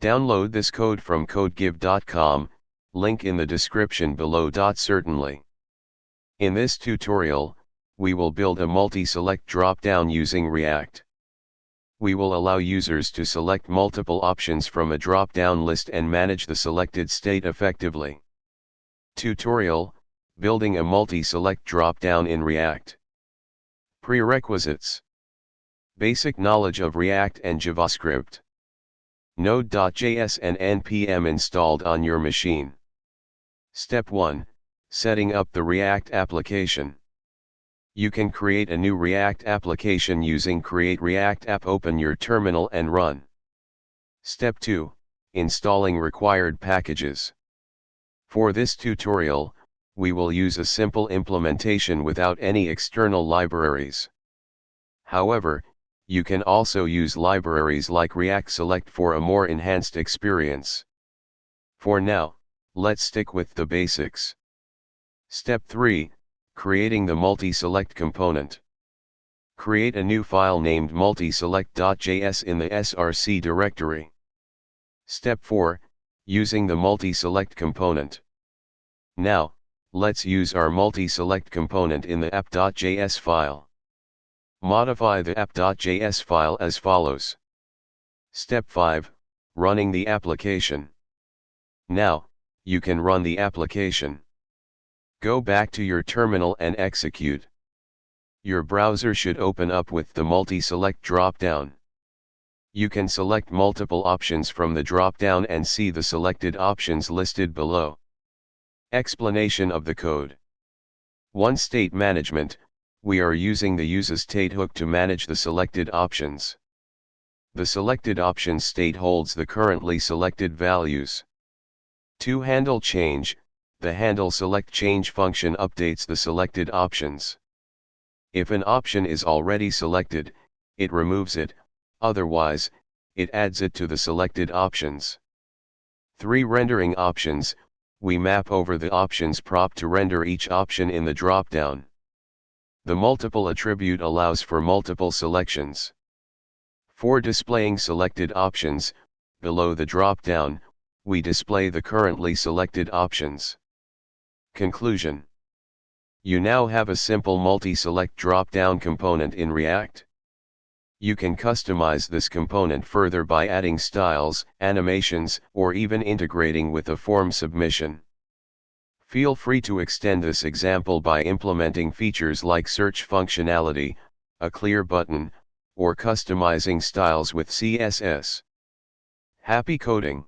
Download this code from codegive.com, link in the description below. Certainly. In this tutorial, we will build a multi-select dropdown using React. We will allow users to select multiple options from a drop-down list and manage the selected state effectively. Tutorial: Building a multi-select drop-down in React. Prerequisites: Basic knowledge of React and JavaScript. Node.js and npm installed on your machine. Step 1: Setting up the React application. You can create a new React application using Create React App. Open your terminal and run. Step 2: Installing required packages. For this tutorial, we will use a simple implementation without any external libraries. However, you can also use libraries like React Select for a more enhanced experience. For now, let's stick with the basics. Step 3: Creating the multi-select component. Create a new file named multiselect.js in the src directory. Step 4: Using the multi-select component. Now, let's use our multi-select component in the app.js file. Modify the app.js file as follows. Step 5: Running the application. Now, you can run the application. Go back to your terminal and execute. Your browser should open up with the multi-select dropdown. You can select multiple options from the dropdown and see the selected options listed below. Explanation of the code. 1. State management: we are using the useState hook to manage the selected options. The selected options state holds the currently selected values. 2. Handle change: the handle select change function updates the selected options. If an option is already selected, it removes it, otherwise, it adds it to the selected options. 3. Rendering options: we map over the options prop to render each option in the dropdown. The multiple attribute allows for multiple selections. 4. Displaying selected options: below the dropdown, we display the currently selected options. Conclusion: you now have a simple multi-select drop-down component in React. You can customize this component further by adding styles, animations, or even integrating with a form submission. Feel free to extend this example by implementing features like search functionality, a clear button, or customizing styles with CSS. Happy coding!